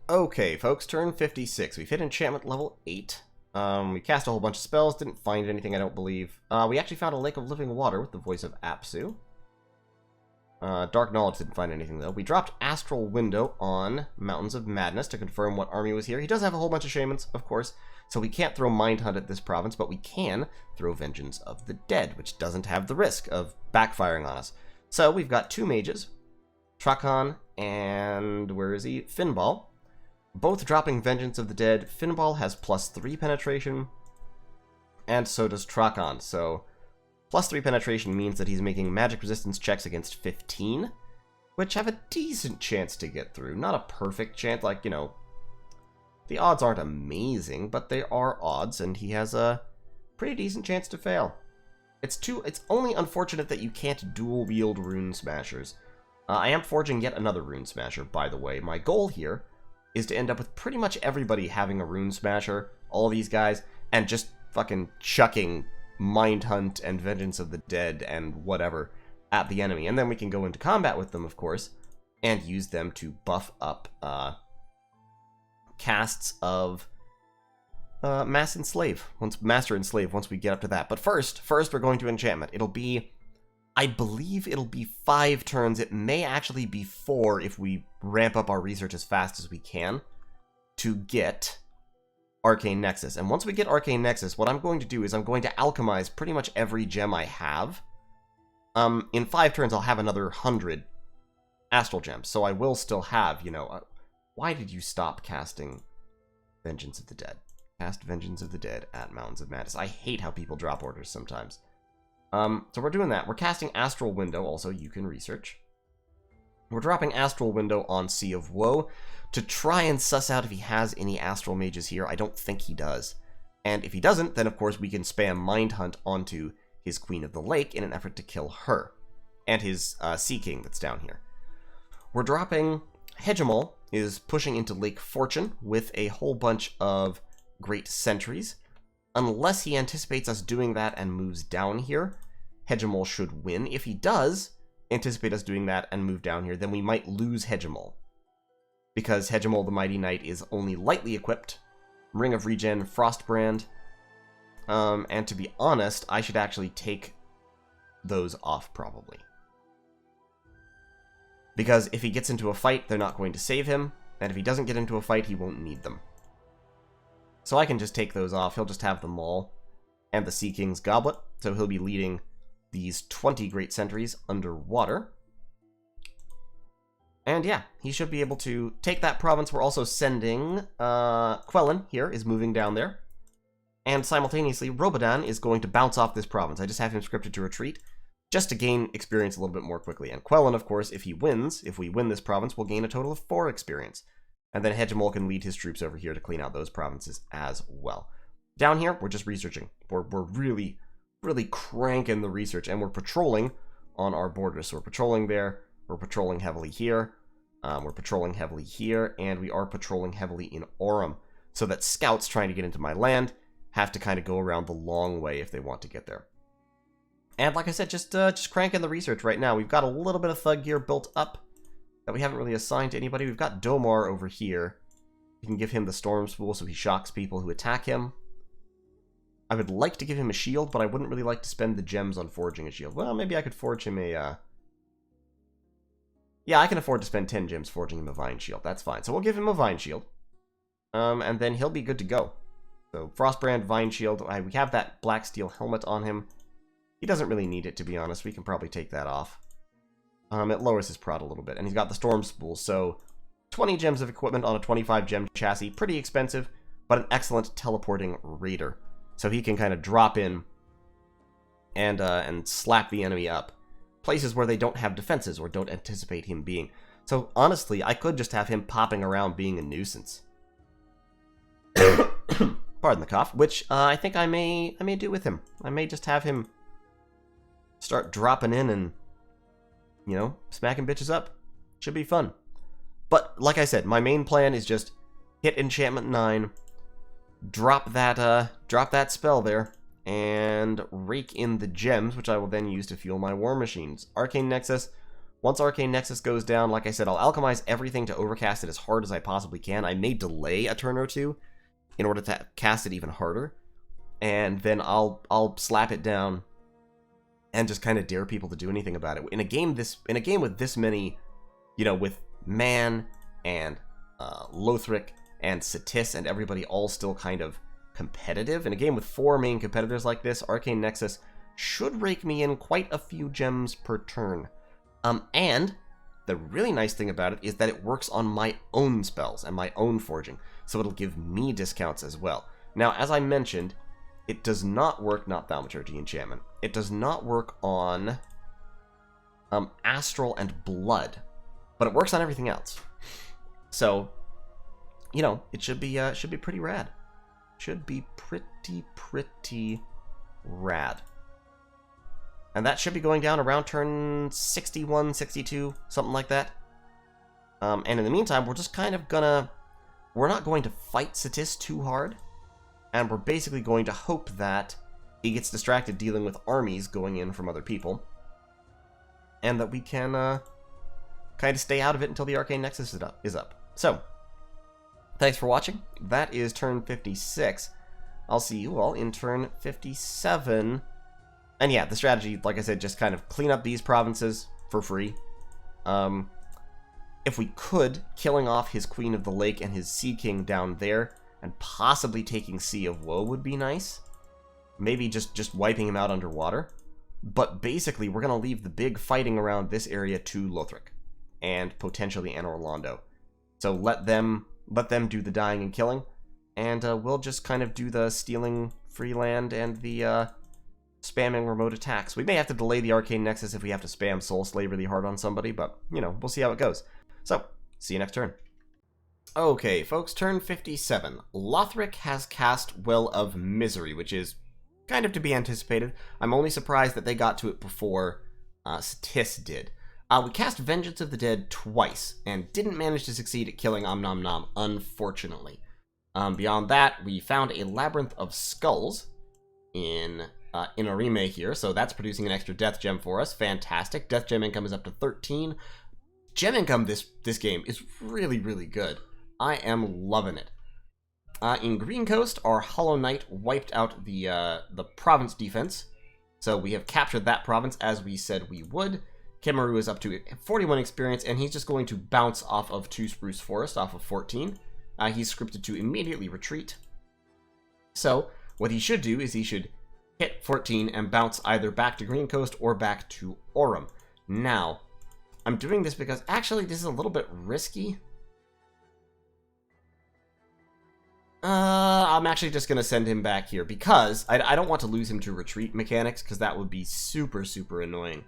Okay, folks, turn 56. We've hit enchantment level 8. We cast a whole bunch of spells, didn't find anything, I don't believe. We actually found a lake of living water with the voice of Apsu. Dark Knowledge didn't find anything, though. We dropped Astral Window on Mountains of Madness to confirm what army was here. He does have a whole bunch of shamans, of course, so we can't throw Mind Hunt at this province, but we can throw Vengeance of the Dead, which doesn't have the risk of backfiring on us. So we've got two mages, Trakan and, where is he? Finball. Both dropping Vengeance of the Dead. Finball has +3 penetration, and so does Trakan. So, +3 penetration means that he's making magic resistance checks against 15, which have a decent chance to get through. Not a perfect chance, like, you know, the odds aren't amazing, but they are odds, and he has a pretty decent chance to fail. It's only unfortunate that you can't dual-wield Rune Smashers. I am forging yet another Rune Smasher, by the way. My goal here is to end up with pretty much everybody having a Rune Smasher, all these guys, and just fucking chucking Mind Hunt and Vengeance of the Dead and whatever at the enemy. And then we can go into combat with them, of course, and use them to buff up casts of Master Enslave once we get up to that. But first we're going to enchantment. It'll be, I believe it'll be 5 turns. It may actually be 4 if we ramp up our research as fast as we can to get Arcane Nexus. And once we get Arcane Nexus, what I'm going to do is I'm going to alchemize pretty much every gem I have. In 5 turns, I'll have another 100 Astral Gems. So I will still have, you know... why did you stop casting Vengeance of the Dead? Cast Vengeance of the Dead at Mountains of Madness. I hate how people drop orders sometimes. So we're doing that. We're casting Astral Window, also you can research. We're dropping Astral Window on Sea of Woe to try and suss out if he has any Astral Mages here. I don't think he does. And if he doesn't, then of course we can spam Mind Hunt onto his Queen of the Lake in an effort to kill her. And his Sea King that's down here. We're dropping... Hegemal is pushing into Lake Fortune with a whole bunch of Great Sentries. Unless he anticipates us doing that and moves down here, Hegemal should win. If he does anticipate us doing that and move down here, then we might lose Hegemal. Because Hegemal the Mighty Knight is only lightly equipped. Ring of Regen, Frostbrand. And to be honest, I should actually take those off probably. Because if he gets into a fight, they're not going to save him. And if he doesn't get into a fight, he won't need them. So I can just take those off. He'll just have them all. And the Sea King's Goblet. So he'll be leading these 20 Great Sentries underwater. And yeah, he should be able to take that province. We're also sending... Quellan here is moving down there. And simultaneously, Robodan is going to bounce off this province. I just have him scripted to retreat, just to gain experience a little bit more quickly. And Quellan, of course, if we win this province, will gain a total of 4 experience. And then Hegemal can lead his troops over here to clean out those provinces as well. Down here, we're just researching. We're really, really cranking the research, and we're patrolling on our borders. So we're patrolling there, we're patrolling heavily here, we're patrolling heavily here, and we are patrolling heavily in Aurum. So that scouts trying to get into my land have to kind of go around the long way if they want to get there. And like I said, just cranking the research right now. We've got a little bit of thug gear built up that we haven't really assigned to anybody. We've got Domar over here. We can give him the Storm Spool so he shocks people who attack him. I would like to give him a shield, but I wouldn't really like to spend the gems on forging a shield. Well, maybe I could forge him a... Yeah, I can afford to spend 10 gems forging him a Vine Shield. That's fine. So we'll give him a Vine Shield. And then he'll be good to go. So Frostbrand, Vine Shield. We have that Black Steel Helmet on him. He doesn't really need it, to be honest. We can probably take that off. It lowers his prod a little bit. And he's got the Storm Spool, so 20 gems of equipment on a 25 gem chassis. Pretty expensive, but an excellent teleporting raider. So he can kind of drop in and slap the enemy up. Places where they don't have defenses or don't anticipate him being. So honestly, I could just have him popping around being a nuisance. Pardon the cough, which I think I may do with him. I may just have him start dropping in and, you know, smacking bitches up. Should be fun. But like I said, my main plan is just hit enchantment 9, drop that spell there, and rake in the gems, which I will then use to fuel my war machines. Arcane Nexus Once Arcane Nexus goes down, like I said, I'll alchemize everything to overcast it as hard as I possibly can. I may delay a turn or two in order to cast it even harder. And then I'll slap it down and just kind of dare people to do anything about it. In a game with this many, you know, with Man and Lothric and Satis and everybody all still kind of competitive, in a game with 4 main competitors like this, Arcane Nexus should rake me in quite a few gems per turn. And the really nice thing about it is that it works on my own spells and my own forging, so it'll give me discounts as well. Now, as I mentioned, it does not work, not Thaumaturgy enchantment, it does not work on Astral and Blood, but it works on everything else. So, you know, it should be pretty rad. Should be pretty rad. And that should be going down around turn 61, 62, something like that. And in the meantime, we're just kind of gonna... We're not going to fight Satis too hard. And we're basically going to hope that he gets distracted dealing with armies going in from other people. And that we can kind of stay out of it until the Arcane Nexus is up. So, thanks for watching. That is turn 56. I'll see you all in turn 57. And yeah, the strategy, like I said, just kind of clean up these provinces for free. If we could, killing off his Queen of the Lake and his Sea King down there, and possibly taking Sea of Woe would be nice. Maybe just wiping him out underwater. But basically, we're going to leave the big fighting around this area to Lothric, and potentially Anor Londo. So let them do the dying and killing, and we'll just kind of do the stealing free land and the spamming remote attacks. We may have to delay the Arcane Nexus if we have to spam Soul Slay really hard on somebody, but, you know, we'll see how it goes. So, see you next turn. Okay, folks, turn 57. Lothric has cast Well of Misery, which is kind of to be anticipated. I'm only surprised that they got to it before Satis did. We cast Vengeance of the Dead twice, and didn't manage to succeed at killing Om Nom Nom, unfortunately. Beyond that, we found a Labyrinth of Skulls in a remake here, so that's producing an extra death gem for us. Fantastic. Death gem income is up to 13. Gem income this game is really, really good. I am loving it. In Green Coast, our Hollow Knight wiped out the province defense, so we have captured that province as we said we would. Kemeru is up to 41 experience, and he's just going to bounce off of 2 Spruce Forest, off of 14. He's scripted to immediately retreat. So, what he should do is he should hit 14 and bounce either back to Green Coast or back to Aurum. Now, I'm doing this because actually this is a little bit risky. I'm actually just going to send him back here because I don't want to lose him to retreat mechanics, because that would be super, super annoying.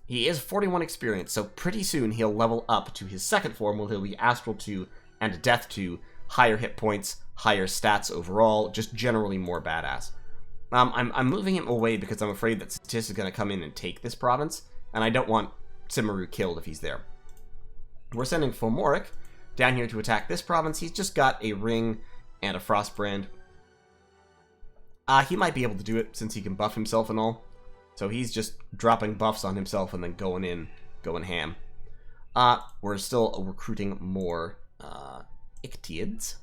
He is 41 experience, so pretty soon he'll level up to his second form, where he'll be Astral 2 and Death 2, higher hit points, higher stats overall, just generally more badass. I'm moving him away because I'm afraid that Satis is going to come in and take this province, and I don't want Simaru killed if he's there. We're sending Fomoric down here to attack this province. He's just got a ring and a Frostbrand. He might be able to do it since he can buff himself and all. So he's just dropping buffs on himself and then going ham. We're still recruiting more Ictiids.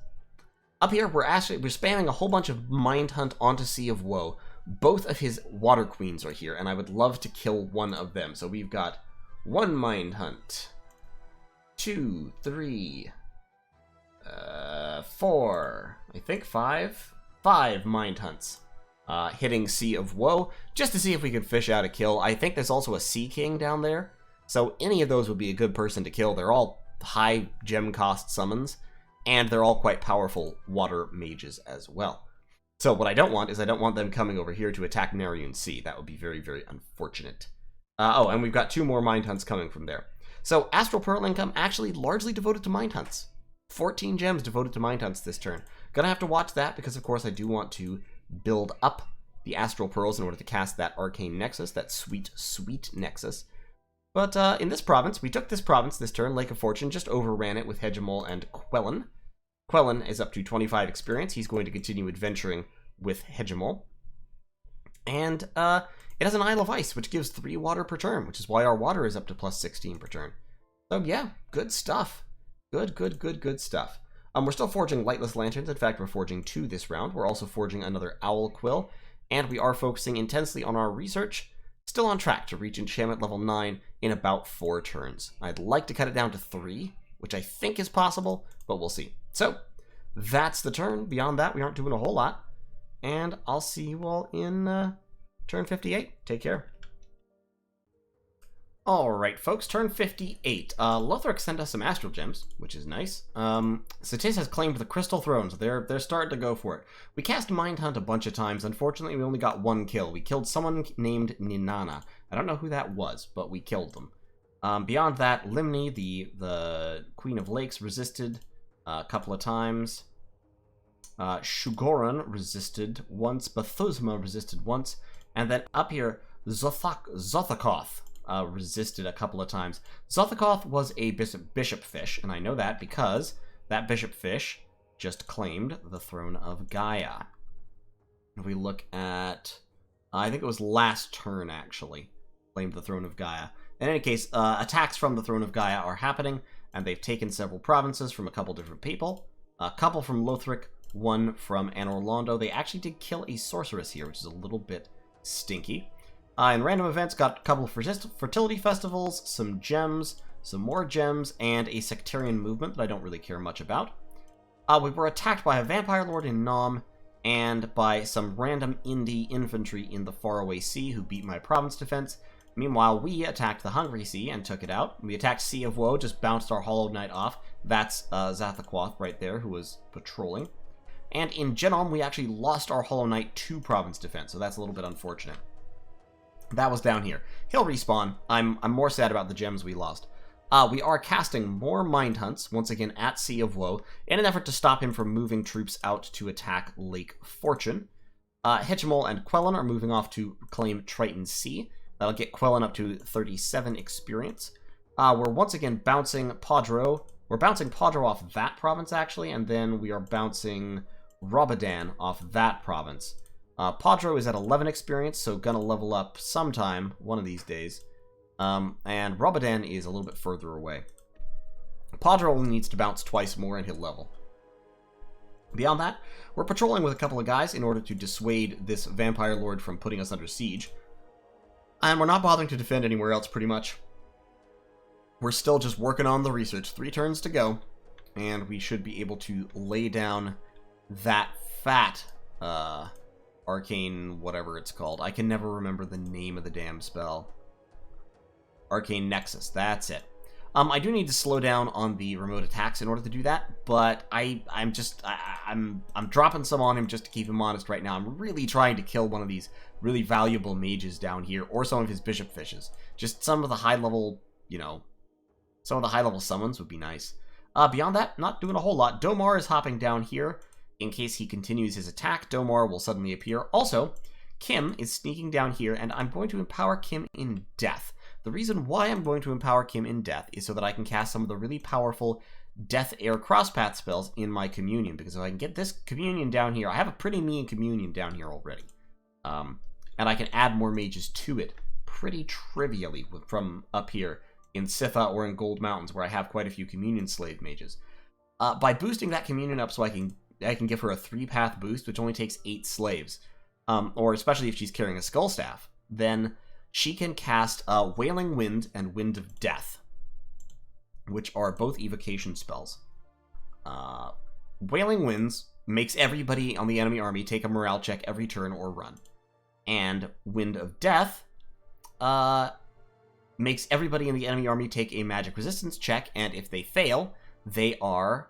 Up here, we're spamming a whole bunch of Mind Hunt onto Sea of Woe. Both of his Water Queens are here, and I would love to kill one of them. So we've got 1 Mind Hunt, 2, 3, 4, I think 5 Mind Hunts. Hitting Sea of Woe, just to see if we could fish out a kill. I think there's also a Sea King down there, so any of those would be a good person to kill. They're all high gem cost summons, and they're all quite powerful water mages as well. So what I don't want is I don't want them coming over here to attack Nariun Sea. That would be very, very unfortunate. Oh, and we've got 2 more Mind Hunts coming from there. So Astral Pearl income actually largely devoted to Mind Hunts. 14 gems devoted to Mind Hunts this turn. Gonna have to watch that because, of course, I do want to build up the Astral Pearls in order to cast that Arcane Nexus, that sweet, sweet Nexus. But in this province, we took this province this turn, Lake of Fortune, just overran it with Hegemol and Quellan. Quellan is up to 25 experience. He's going to continue adventuring with Hegemol. And it has an Isle of Ice, which gives 3 water per turn, which is why our water is up to plus 16 per turn. So yeah, good stuff. Good stuff. We're still forging lightless lanterns. In fact, we're forging 2 this round. We're also forging another owl quill, and we are focusing intensely on our research. Still on track to reach enchantment level 9 in about 4 turns. I'd like to cut it down to 3, which I think is possible, but we'll see. So, that's the turn. Beyond that, we aren't doing a whole lot. And I'll see you all in turn 58. Take care. Alright, folks, turn 58. Lothric sent us some astral gems, which is nice. Satis has claimed the Crystal Throne, so they're starting to go for it. We cast Mind Hunt a bunch of times. Unfortunately, we only got 1 kill. We killed someone named Ninana. I don't know who that was, but we killed them. Beyond that, Limni, the Queen of Lakes, resisted a couple of times. Shugoran resisted once. Bathuzma resisted once. And then up here, Zothakoth resisted a couple of times. Zothakoth was a bishop fish, and I know that because that bishop fish just claimed the throne of Gaia. If we look at, I think it was last turn actually, claimed the throne of Gaia. In any case, attacks from the throne of Gaia are happening, and they've taken several provinces from a couple different people. A couple from Lothric, 1 from Anor Londo. They actually did kill a sorceress here, which is a little bit stinky. In random events, got a couple of fertility festivals, some gems, some more gems, and a sectarian movement that I don't really care much about. We were attacked by a vampire lord in Nom, and by some random indie infantry in the faraway sea who beat my province defense. Meanwhile, we attacked the Hungry Sea and took it out. We attacked Sea of Woe, just bounced our Hollow Knight off. That's Zathaquoth right there, who was patrolling. And in Genom, we actually lost our Hollow Knight to province defense, so that's a little bit unfortunate. That was down here. He'll respawn. I'm more sad about the gems we lost. We are casting more Mind Hunts, once again at Sea of Woe, in an effort to stop him from moving troops out to attack Lake Fortune. Hitchimol and Quellen are moving off to claim Triton Sea. That'll get Quellen up to 37 experience. We're once again bouncing Podro. We're bouncing Podro off that province, actually, and then we are bouncing Robadan off that province. Podro is at 11 experience, so gonna level up sometime, one of these days. And Robadan is a little bit further away. Podro only needs to bounce twice more and he'll level. Beyond that, we're patrolling with a couple of guys in order to dissuade this vampire lord from putting us under siege. And we're not bothering to defend anywhere else, pretty much. We're still just working on the research. 3 turns to go, and we should be able to lay down that fat, arcane whatever it's called. I can never remember the name of the damn spell. Arcane Nexus, that's it. I do need to slow down on the remote attacks in order to do that, but I'm dropping some on him just to keep him honest right now. I'm really trying to kill one of these really valuable mages down here, or some of his bishop fishes. Just some of the high level, some of the high level summons would be nice. Beyond that, not doing a whole lot. Domar is hopping down here. In case he continues his attack, Domar will suddenly appear. Also, Kim is sneaking down here, and I'm going to empower Kim in Death. The reason why I'm going to empower Kim in Death is so that I can cast some of the really powerful Death Air Crosspath spells in my Communion, because if I can get this Communion down here, I have a pretty mean Communion down here already. And I can add more mages to it pretty trivially from up here in Sitha or in Gold Mountains, where I have quite a few Communion Slave mages. By boosting that Communion up so I can give her a 3-path boost, which only takes 8 slaves, or especially if she's carrying a Skull Staff, then she can cast Wailing Wind and Wind of Death, which are both evocation spells. Wailing Winds makes everybody on the enemy army take a morale check every turn or run. And Wind of Death makes everybody in the enemy army take a magic resistance check, and if they fail, they are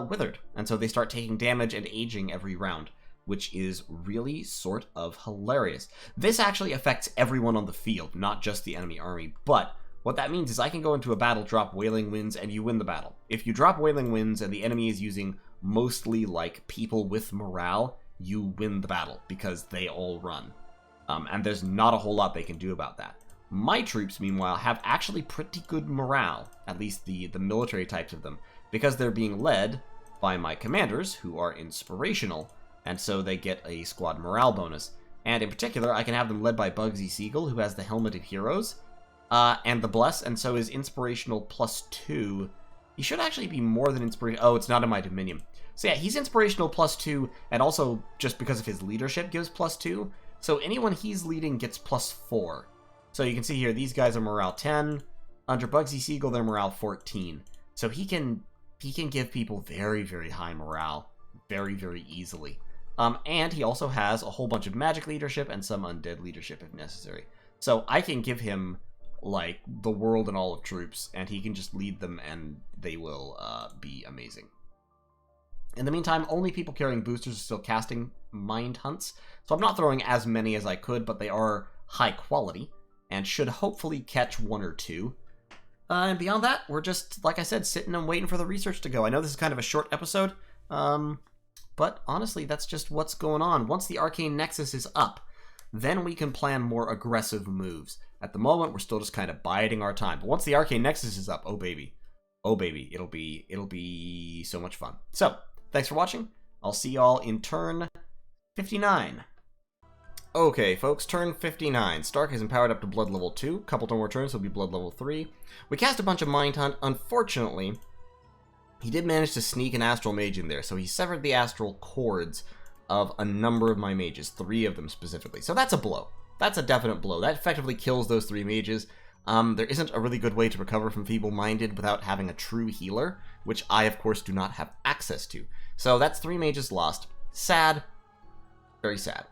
withered. And so they start taking damage and aging every round, which is really sort of hilarious. This actually affects everyone on the field, not just the enemy army, but what that means is I can go into a battle, drop Wailing Winds, and you win the battle. If you drop Wailing Winds and the enemy is using mostly like people with morale, you win the battle because they all run. And there's not a whole lot they can do about that. My troops, meanwhile, have actually pretty good morale, at least the military types of them, because they're being led by my commanders, who are inspirational, and so they get a squad morale bonus. And in particular, I can have them led by Bugsy Siegel, who has the Helmet of Heroes, and the Bless, and so his Inspirational +2. He should actually be more than Inspirational. Oh, it's not in my Dominion. So yeah, he's Inspirational +2, and also, just because of his leadership, gives +2. So anyone he's leading gets +4. So you can see here, these guys are morale 10. Under Bugsy Siegel, they're morale 14. So he can give people very, very high morale very, very easily. And he also has a whole bunch of magic leadership and some undead leadership if necessary. So I can give him, like, the world and all of troops, and he can just lead them, and they will be amazing. In the meantime, only people carrying boosters are still casting Mind Hunts, so I'm not throwing as many as I could, but they are high quality, and should hopefully catch 1 or 2. And beyond that, we're just, like I said, sitting and waiting for the research to go. I know this is kind of a short episode, but honestly, that's just what's going on. Once the Arcane Nexus is up, then we can plan more aggressive moves. At the moment, we're still just kind of biding our time. But once the Arcane Nexus is up, oh baby, it'll be so much fun. So, thanks for watching. I'll see y'all in turn 59. Okay, folks, turn 59. Stark is empowered up to Blood level 2. Couple more turns, he'll be Blood level 3. We cast a bunch of Mind Hunt. Unfortunately, he did manage to sneak an Astral Mage in there, so he severed the astral cords of a number of my mages, 3 of them specifically. So that's a blow. That's a definite blow. That effectively kills those 3 mages. There isn't a really good way to recover from Feeble-Minded without having a true healer, which I, of course, do not have access to. So that's 3 mages lost. Sad. Very sad.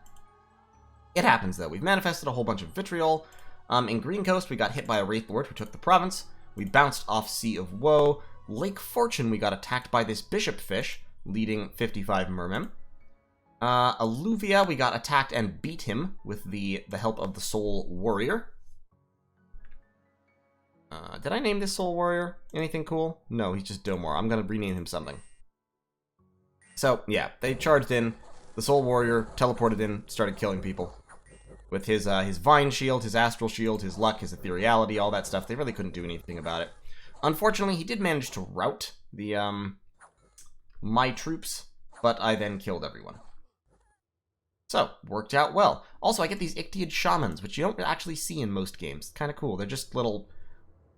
It happens, though. We've manifested a whole bunch of vitriol. In Green Coast, we got hit by a Wraith Lord who took the province. We bounced off Sea of Woe. Lake Fortune, we got attacked by this Bishop Fish, leading 55 mermen. Alluvia, we got attacked and beat him with the help of the Soul Warrior. Did I name this Soul Warrior anything cool? No, he's just Domor. I'm going to rename him something. So, yeah, they charged in. The Soul Warrior teleported in, started killing people. With his Vine Shield, his Astral Shield, his Luck, his Ethereality, all that stuff, they really couldn't do anything about it. Unfortunately, he did manage to rout the, my troops, but I then killed everyone. So, worked out well. Also, I get these Ictiid Shamans, which you don't actually see in most games. Kind of cool. They're just little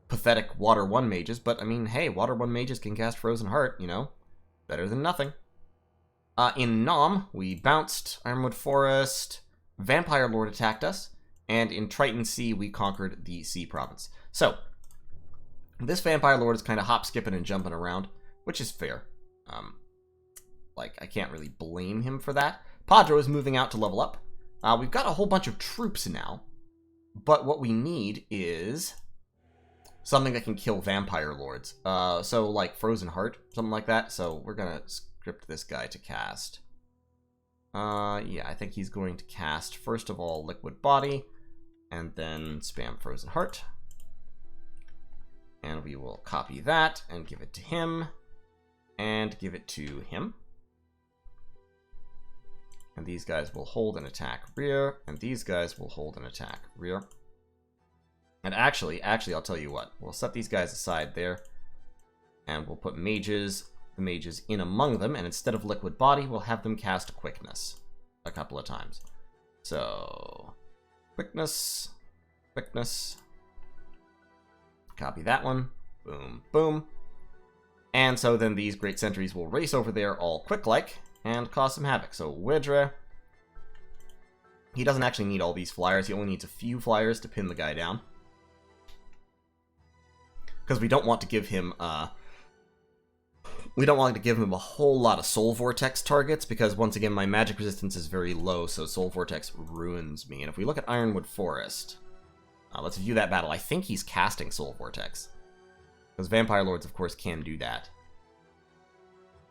pathetic Water 1 mages, but, I mean, hey, Water 1 mages can cast Frozen Heart, you know? Better than nothing. In Nom, we bounced Ironwood Forest, Vampire Lord attacked us, and in Triton Sea, we conquered the Sea Province. So, this Vampire Lord is kind of hop-skipping and jumping around, which is fair. Like, I can't really blame him for that. Padro is moving out to level up. We've got a whole bunch of troops now, but what we need is something that can kill Vampire Lords. So, like, Frozen Heart, something like that. So, we're gonna script this guy to cast. Yeah, I think he's going to cast, first of all, Liquid Body, and then spam Frozen Heart. And we will copy that and give it to him, and give it to him. And these guys will hold and attack rear, and these guys will hold and attack rear. And actually, I'll tell you what. We'll set these guys aside there, and we'll put the mages in among them, and instead of Liquid Body, we'll have them cast Quickness a couple of times. So, Quickness, Quickness. Copy that one. Boom, boom. And so then these Great Sentries will race over there all quick-like and cause some havoc. So, Widra. He doesn't actually need all these flyers. He only needs a few flyers to pin the guy down. Because we don't want to give him, a whole lot of Soul Vortex targets, because once again, my magic resistance is very low, so Soul Vortex ruins me. And if we look at Ironwood Forest, let's view that battle. I think he's casting Soul Vortex, because Vampire Lords, of course, can do that.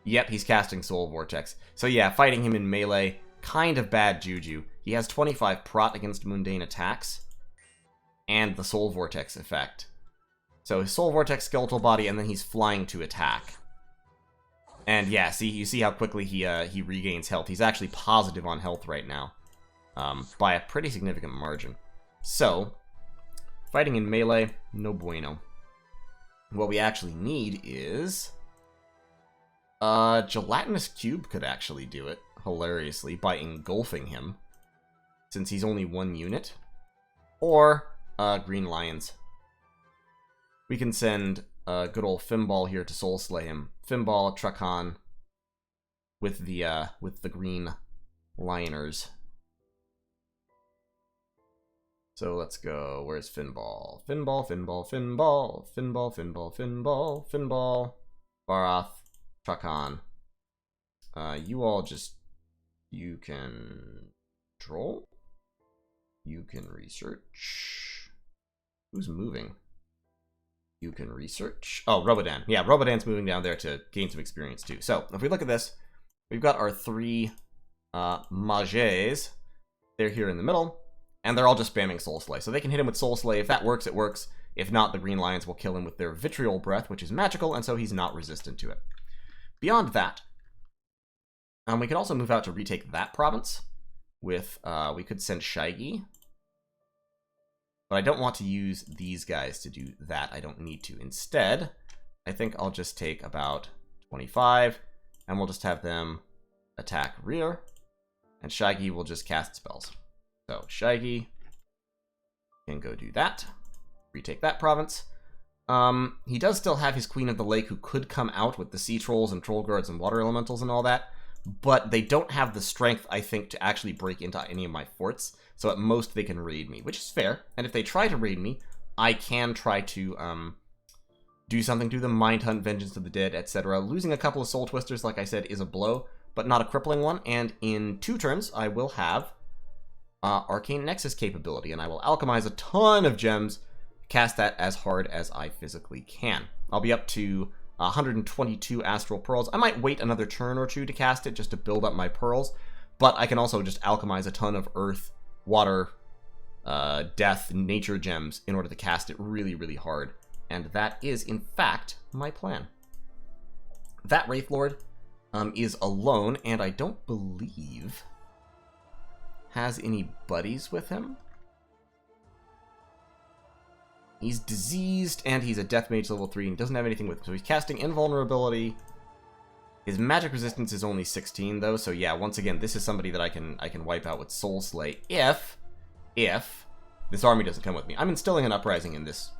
Yep, he's casting Soul Vortex. So yeah, fighting him in melee, kind of bad juju. He has 25 prot against mundane attacks, and the Soul Vortex effect. So his Soul Vortex Skeletal Body, and then he's flying to attack. And yeah, you see how quickly he regains health. He's actually positive on health right now, by a pretty significant margin. So, fighting in melee, no bueno. What we actually need is Gelatinous Cube could actually do it, hilariously, by engulfing him. since he's only 1 unit. Or Green Lions. We can send good old Fimball here to Soul Slay him. Fimball, Truckon, with the Green Lioners. So let's go. Where's Fimball? Fimball, Fimball, Fimball, Fimball, Fimball, Fimball, Fimball, Baroth, Truckon. You all just... You can... Control? You can research. Who's moving? You can research. Oh, Robodan. Yeah, Robodan's moving down there to gain some experience too. So, if we look at this, we've got our 3 Mages. They're here in the middle, and they're all just spamming Soul Slay. So they can hit him with Soul Slay. If that works, it works. If not, the Green Lions will kill him with their Vitriol Breath, which is magical, and so he's not resistant to it. Beyond that, we can also move out to retake that province with, we could send Shiggy. But I don't want to use these guys to do that. I don't need to. Instead, I think I'll just take about 25, and we'll just have them attack rear, and Shiggy will just cast spells. So Shiggy can go do that. Retake that province. He does still have his Queen of the Lake, who could come out with the Sea Trolls and Troll Guards and Water Elementals and all that, but they don't have the strength, I think, to actually break into any of my forts. So at most they can raid me, which is fair. And if they try to raid me, I can try to do something to them. Mind Hunt, Vengeance of the Dead, etc. Losing a couple of Soul Twisters, like I said, is a blow, but not a crippling one. And in 2 turns, I will have Arcane Nexus capability, and I will alchemize a ton of gems, cast that as hard as I physically can. I'll be up to 122 Astral Pearls. I might wait another turn or 2 to cast it, just to build up my pearls, but I can also just alchemize a ton of Earth, Water, Death, Nature gems in order to cast it really, really hard. And that is, in fact, my plan. That Wraithlord is alone, and I don't believe has any buddies with him. He's diseased, and he's a Death Mage level 3, and doesn't have anything with him. So he's casting Invulnerability. His magic resistance is only 16, though, so yeah, once again, this is somebody that I can wipe out with Soul Slay if this army doesn't come with me. I'm instilling an uprising in this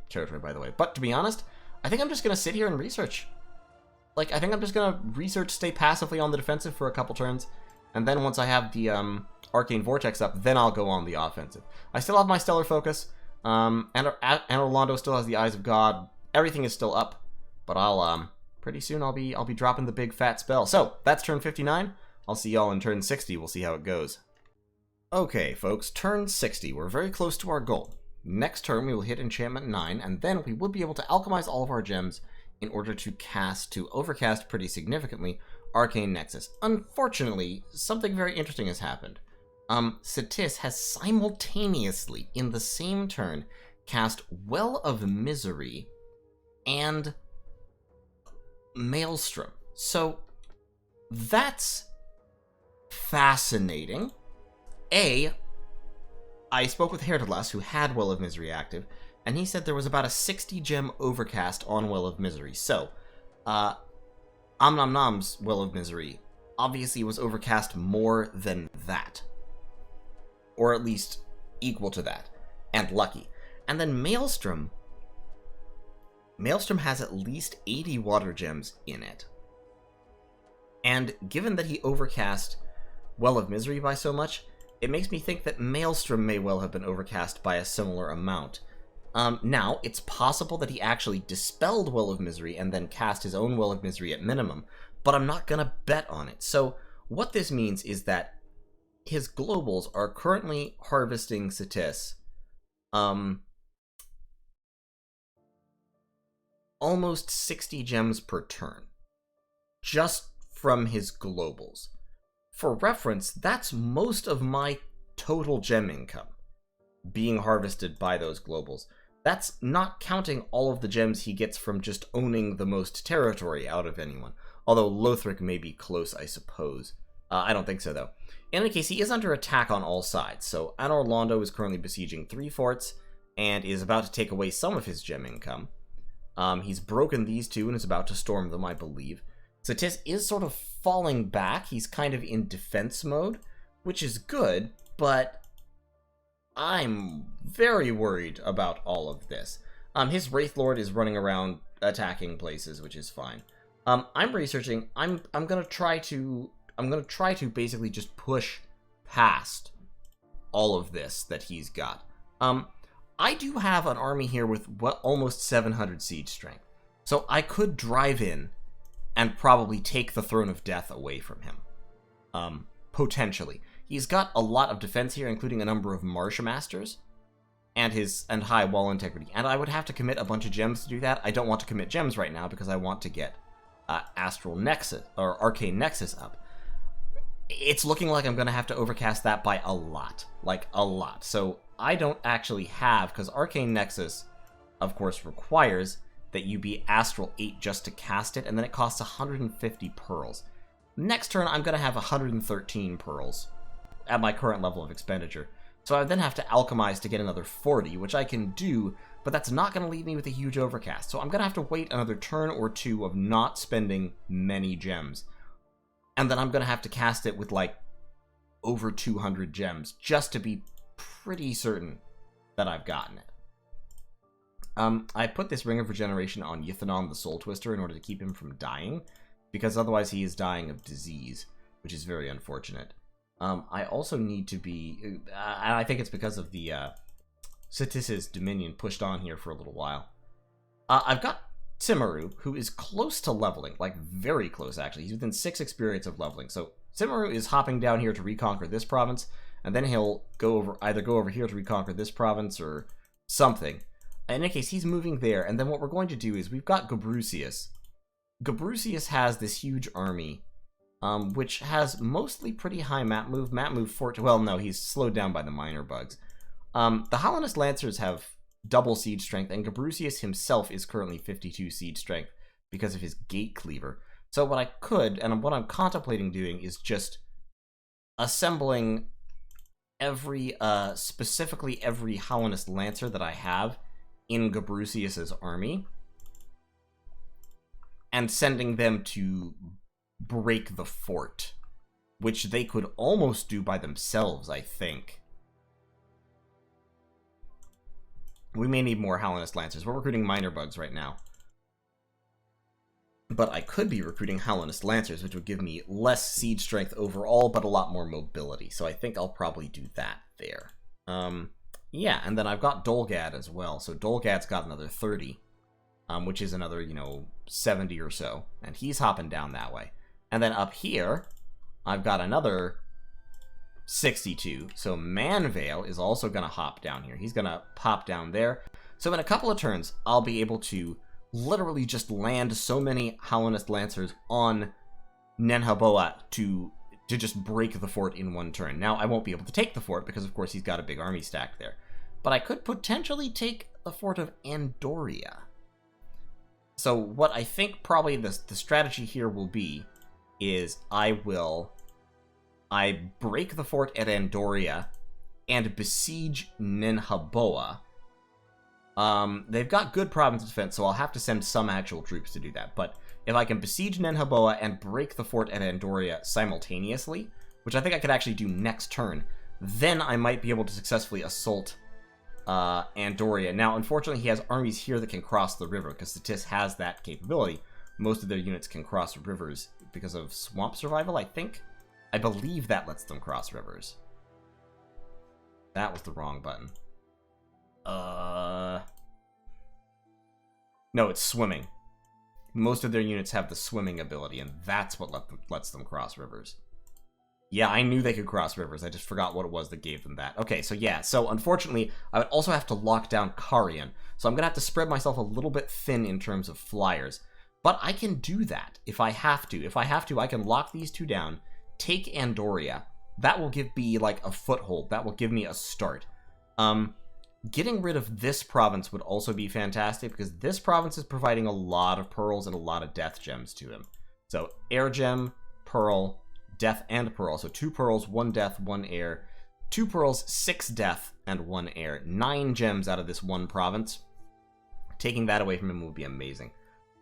territory, by the way. But to be honest, I think I'm just gonna sit here and research. Like, I think I'm just gonna research, stay passively on the defensive for a couple turns, and then once I have the Arcane Vortex up, then I'll go on the offensive. I still have my Stellar Focus. And Londo still has the Eyes of God. Everything is still up, but I'll pretty soon I'll be dropping the big fat spell. So that's turn 59. I'll see y'all in turn 60. We'll see how it goes. Okay, folks, turn 60. We're very close to our goal. Next turn we will hit enchantment 9, and then we will be able to alchemize all of our gems in order to overcast pretty significantly Arcane Nexus. Unfortunately, something very interesting has happened. Satis has simultaneously, in the same turn, cast Well of Misery and Maelstrom. So, that's fascinating. I spoke with Haerdalas, who had Well of Misery active, and he said there was about a 60 gem overcast on Well of Misery. So, Omnomnom's Well of Misery obviously was overcast more than that. Or at least equal to that. And lucky. And then Maelstrom has at least 80 water gems in it. And given that he overcast Well of Misery by so much, it makes me think that Maelstrom may well have been overcast by a similar amount. Now, it's possible that he actually dispelled Well of Misery and then cast his own Well of Misery at minimum, but I'm not gonna bet on it. So, what this means is that his globals are currently harvesting Satis almost 60 gems per turn, just from his globals. For reference, that's most of my total gem income being harvested by those globals. That's not counting all of the gems he gets from just owning the most territory out of anyone. Although Lothric may be close, I suppose. I don't think so, though. In any case, he is under attack on all sides. So Anor Londo is currently besieging 3 forts and is about to take away some of his gem income. He's broken these 2 and is about to storm them, I believe. Satis is sort of falling back. He's kind of in defense mode, which is good, but I'm very worried about all of this. His Wraith Lord is running around attacking places, which is fine. I'm researching. I'm gonna try to basically just push past all of this that he's got. I do have an army here with almost 700 siege strength, so I could drive in and probably take the Throne of Death away from him. Potentially. He's got a lot of defense here, including a number of Marsh Masters and high wall integrity. And I would have to commit a bunch of gems to do that. I don't want to commit gems right now because I want to get Astral Nexus or Arcane Nexus up. It's looking like I'm going to have to overcast that by a lot. Like, a lot. So I don't actually have, because Arcane Nexus, of course, requires that you be Astral 8 just to cast it, and then it costs 150 pearls. Next turn, I'm going to have 113 pearls at my current level of expenditure. So I would then have to alchemize to get another 40, which I can do, but that's not going to leave me with a huge overcast. So I'm going to have to wait another turn or two of not spending many gems. And then I'm going to have to cast it with, like, over 200 gems, just to be pretty certain that I've gotten it. I put this Ring of Regeneration on Yithanon the Soul Twister in order to keep him from dying, because otherwise he is dying of disease, which is very unfortunate. I also need to be... and I think it's because of the Satis's Dominion pushed on here for a little while. I've got Timaru, who is close to leveling, like very close actually. He's within 6 experience of leveling. So Timaru is hopping down here to reconquer this province, and then he'll either go over here to reconquer this province or something. In any case, he's moving there, and then what we're going to do is we've got Gabrusius. Gabrusius has this huge army, which has mostly pretty high map move. Map move 14. Well, no, he's slowed down by the minor bugs. The Hallownest Lancers have double siege strength, and Gabrusius himself is currently 52 siege strength because of his Gate Cleaver. So what I could, and what I'm contemplating doing, is just assembling specifically every Hallownest Lancer that I have in Gabrusius's army, and sending them to break the fort, which they could almost do by themselves, I think. We may need more Hallownest Lancers. We're recruiting minor bugs right now. But I could be recruiting Hallownest Lancers, which would give me less siege strength overall, but a lot more mobility. So I think I'll probably do that there. Yeah, and then I've got Dolgad as well. So Dolgad's got another 30, which is another, 70 or so. And he's hopping down that way. And then up here, I've got another 62. So Manvale is also going to hop down here. He's going to pop down there. So in a couple of turns, I'll be able to literally just land so many Hallownest Lancers on Nenhaboa to just break the fort in one turn. Now, I won't be able to take the fort because, of course, he's got a big army stack there. But I could potentially take the fort of Andoria. So what I think probably the strategy here will be is I break the fort at Andoria and besiege Nenhaboa. They've got good province defense, so I'll have to send some actual troops to do that. But if I can besiege Nenhaboa and break the fort at Andoria simultaneously, which I think I could actually do next turn, then I might be able to successfully assault Andoria. Now, unfortunately, he has armies here that can cross the river, because Satis has that capability. Most of their units can cross rivers because of swamp survival, I think. I believe that lets them cross rivers. That was the wrong button. No, it's swimming. Most of their units have the swimming ability, and that's what lets them cross rivers. Yeah, I knew they could cross rivers. I just forgot what it was that gave them that. Okay, so yeah. So unfortunately, I would also have to lock down Carian. So I'm going to have to spread myself a little bit thin in terms of flyers. But I can do that if I have to. If I have to, I can lock these two down, take Andoria. That will give me, like, a foothold. That will give me a start. Getting rid of this province would also be fantastic, because this province is providing a lot of pearls and a lot of death gems to him. So, air gem, pearl, death, and pearl. So 2 pearls, 1 death, 1 air. 2 pearls, 6 death, and 1 air. 9 gems out of this one province. Taking that away from him would be amazing.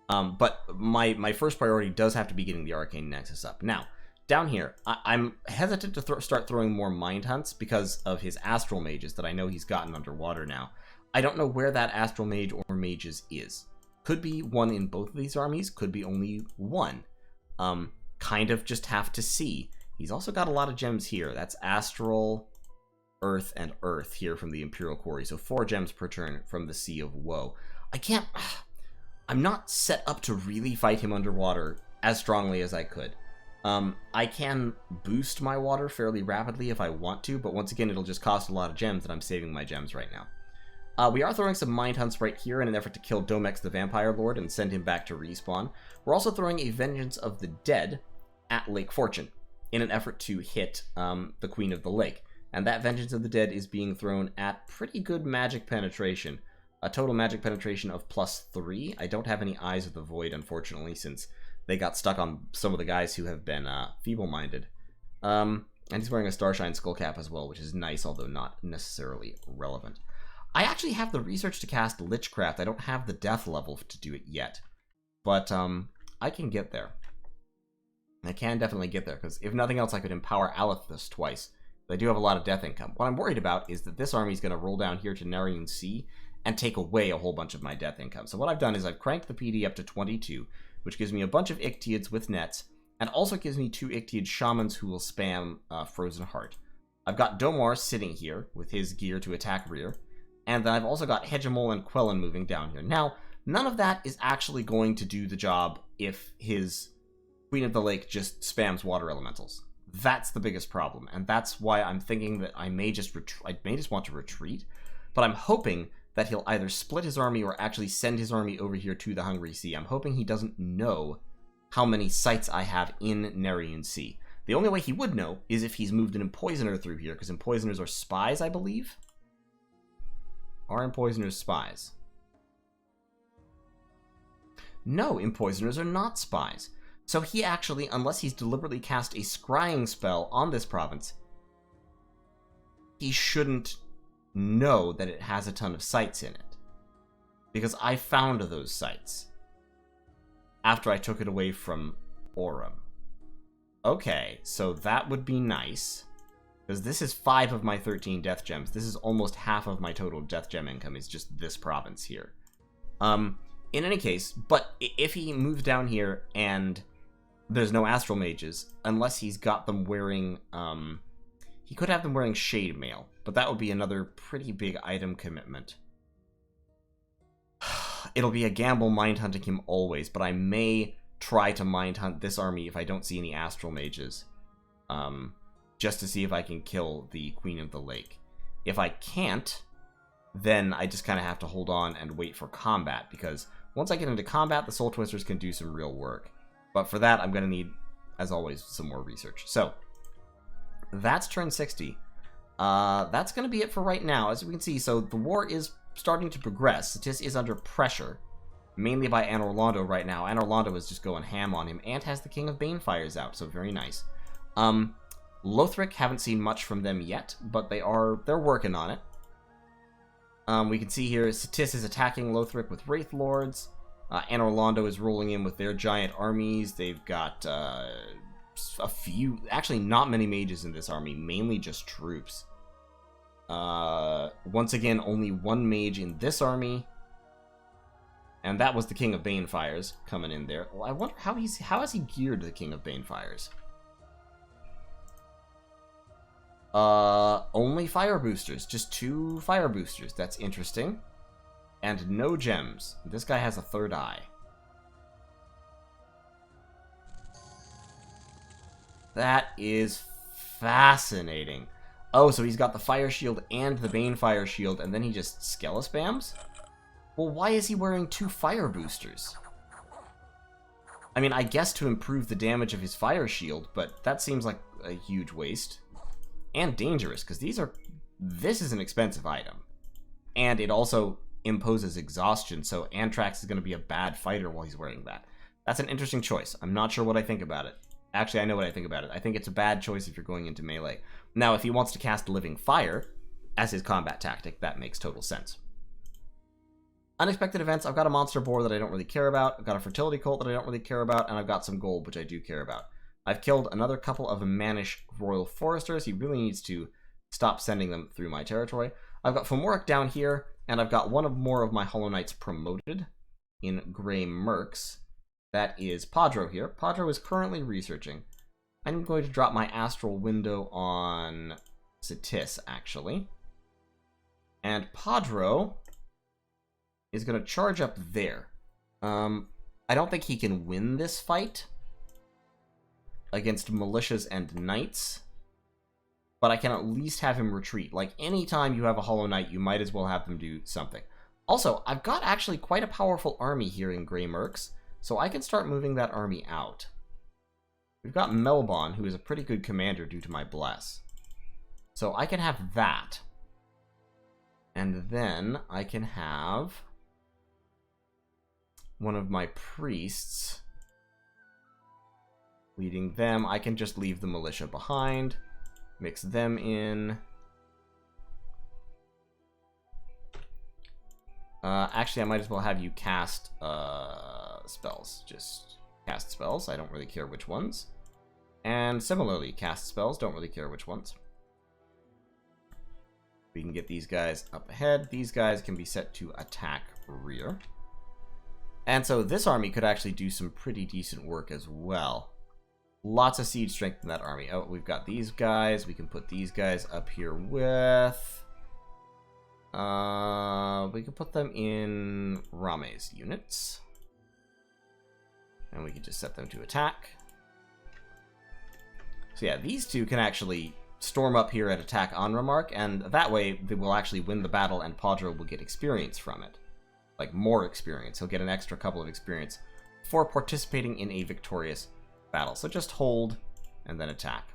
But my first priority does have to be getting the Arcane Nexus up. Now, down here, I'm hesitant to start throwing more Mind Hunts because of his Astral Mages that I know he's gotten underwater now. I don't know where that Astral Mage or Mages is. Could be one in both of these armies, could be only one. Kind of just have to see. He's also got a lot of gems here. That's Astral, Earth, and Earth here from the Imperial Quarry. So 4 gems per turn from the Sea of Woe. I'm not set up to really fight him underwater as strongly as I could. I can boost my water fairly rapidly if I want to, but once again, it'll just cost a lot of gems, and I'm saving my gems right now. We are throwing some Mind Hunts right here in an effort to kill Domex the Vampire Lord and send him back to respawn. We're also throwing a Vengeance of the Dead at Lake Fortune in an effort to hit the Queen of the Lake. And that Vengeance of the Dead is being thrown at pretty good magic penetration. A total magic penetration of +3. I don't have any Eyes of the Void, unfortunately, since they got stuck on some of the guys who have been feeble-minded. And he's wearing a Starshine Skullcap as well, which is nice, although not necessarily relevant. I actually have the research to cast Lichcraft. I don't have the death level to do it yet. But I can get there. I can definitely get there, because if nothing else, I could empower Alethus twice. But I do have a lot of death income. What I'm worried about is that this army is going to roll down here to Narian Sea and take away a whole bunch of my death income. So what I've done is I've cranked the PD up to 22, which gives me a bunch of Ictiids with nets, and also gives me 2 Ictiid Shamans who will spam Frozen Heart. I've got Domar sitting here with his gear to attack rear, and then I've also got Hegemol and Quellen moving down here. Now, none of that is actually going to do the job if his Queen of the Lake just spams water elementals. That's the biggest problem, and that's why I'm thinking that I may just want to retreat, but I'm hoping that he'll either split his army or actually send his army over here to the Hungry Sea. I'm hoping he doesn't know how many sites I have in Narian Sea. The only way he would know is if he's moved an Empoisoner through here, because Empoisoners are spies, I believe? Are Empoisoners spies? No, Empoisoners are not spies. So he actually, unless he's deliberately cast a scrying spell on this province, he shouldn't know that it has a ton of sites in it. Because I found those sites after I took it away from Aurum. Okay, so that would be nice. Because this is 5 of my 13 death gems. This is almost half of my total death gem income is just this province here. In any case, but if he moves down here and there's no Astral Mages, unless he's got them wearing, he could have them wearing Shade Mail, but that would be another pretty big item commitment. It'll be a gamble mind hunting him always, but I may try to mind hunt this army if I don't see any Astral Mages, just to see if I can kill the Queen of the Lake. If I can't, then I just kind of have to hold on and wait for combat, because once I get into combat, the Soul Twisters can do some real work. But for that, I'm going to need, as always, some more research. So, that's turn 60. That's going to be it for right now. As we can see, so the war is starting to progress. Satis is under pressure, mainly by Anor Londo right now. Anor Londo is just going ham on him, and has the King of Banefires out, so very nice. Lothric, haven't seen much from them yet, but they're working on it. We can see here, Satis is attacking Lothric with Wraith Lords. Anor Londo is rolling in with their giant armies. They've got a few, actually not many mages in this army, mainly just troops. Once again, only 1 mage in this army. And that was the King of Banefires coming in there. Well, I wonder how has he geared the King of Banefires? Only fire boosters. Just 2 fire boosters. That's interesting. And no gems. This guy has a 3rd eye. That is fascinating. Oh, so he's got the fire shield and the Banefire shield, and then he just Skella spams? Well, why is he wearing 2 fire boosters? I mean, I guess to improve the damage of his fire shield, but that seems like a huge waste. And dangerous, because this is an expensive item. And it also imposes exhaustion, so Antrax is going to be a bad fighter while he's wearing that. That's an interesting choice. I'm not sure what I think about it. Actually, I know what I think about it. I think it's a bad choice if you're going into melee. Now, if he wants to cast Living Fire as his combat tactic, that makes total sense. Unexpected events, I've got a monster boar that I don't really care about, I've got a fertility cult that I don't really care about, and I've got some gold, which I do care about. I've killed another couple of Mannish Royal Foresters. He really needs to stop sending them through my territory. I've got Fomoric down here, and I've got more of my Hollow Knights promoted in Grey Mercs. That is Padro here. Padro is currently researching. I'm going to drop my Astral Window on Cetis, actually. And Padro is going to charge up there. I don't think he can win this fight against militias and knights, but I can at least have him retreat. Like, anytime you have a Hollow Knight, you might as well have them do something. Also, I've got actually quite a powerful army here in Grey Mercs, so I can start moving that army out. We've got Melbon, who is a pretty good commander due to my Bless. So I can have that. And then I can have one of my priests leading them. I can just leave the militia behind, mix them in. Actually, I might as well have you cast spells. Just cast spells. I don't really care which ones. And similarly, cast spells. Don't really care which ones. We can get these guys up ahead. These guys can be set to attack rear. And so this army could actually do some pretty decent work as well. Lots of siege strength in that army. Oh, we've got these guys. We can put these guys up here with... we can put them in Rame's units. And we can just set them to attack. So yeah, these two can actually storm up here and attack Anramark, and that way they will actually win the battle and Padro will get experience from it. Like, more experience. He'll get an extra couple of experience for participating in a victorious battle. So just hold and then attack.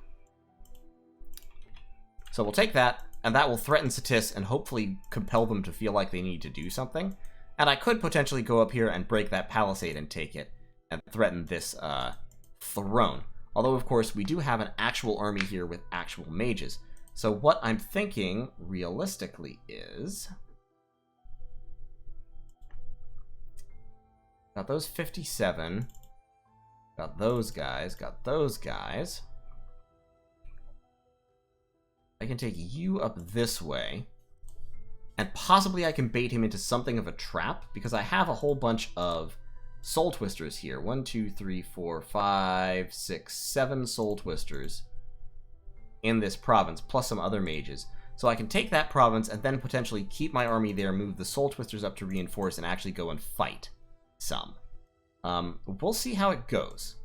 So we'll take that, and that will threaten Cetis and hopefully compel them to feel like they need to do something. And I could potentially go up here and break that palisade and take it and threaten this throne. Although, of course, we do have an actual army here with actual mages. So what I'm thinking, realistically, is... Got those 57. Got those guys. Got those guys. I can take you up this way. And possibly I can bait him into something of a trap, because I have a whole bunch of Soul Twisters here. 1, 2, 3, 4, 5, 6, 7 Soul Twisters in this province, plus some other mages. So I can take that province and then potentially keep my army there, move the Soul Twisters up to reinforce, and actually go and fight some. We'll see how it goes.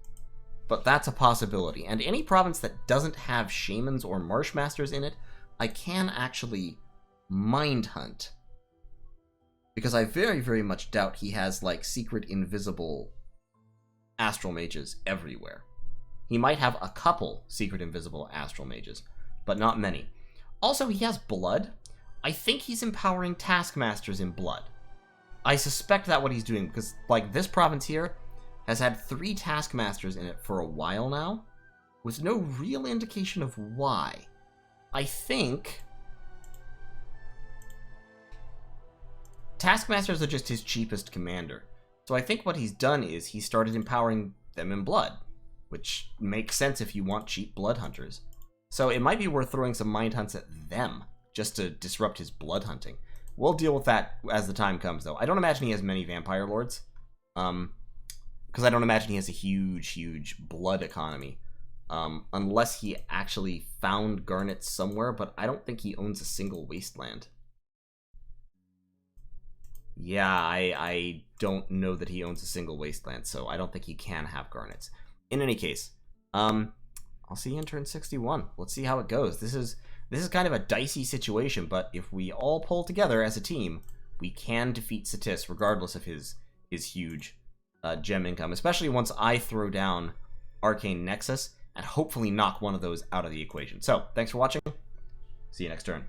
But that's a possibility. And any province that doesn't have Shamans or Marshmasters in it, I can actually mind hunt. Because I very, very much doubt he has, like, secret invisible astral mages everywhere. He might have a couple secret invisible astral mages, but not many. Also, he has blood. I think he's empowering taskmasters in blood. I suspect that's what he's doing, because, like, this province here has had 3 taskmasters in it for a while now, with no real indication of why. I think... Taskmasters are just his cheapest commander. So I think what he's done is he started empowering them in blood, which makes sense if you want cheap blood hunters. So it might be worth throwing some mind hunts at them, just to disrupt his blood hunting. We'll deal with that as the time comes, though. I don't imagine he has many vampire lords, because I don't imagine he has a huge, huge blood economy, unless he actually found garnets somewhere, but I don't think he owns a single wasteland. Yeah, I don't know that he owns a single wasteland, so I don't think he can have garnets. In any case, I'll see you in turn 61. Let's see how it goes. This is kind of a dicey situation, but if we all pull together as a team, we can defeat Cetis regardless of his huge gem income, especially once I throw down Arcane Nexus and hopefully knock one of those out of the equation. So, thanks for watching. See you next turn.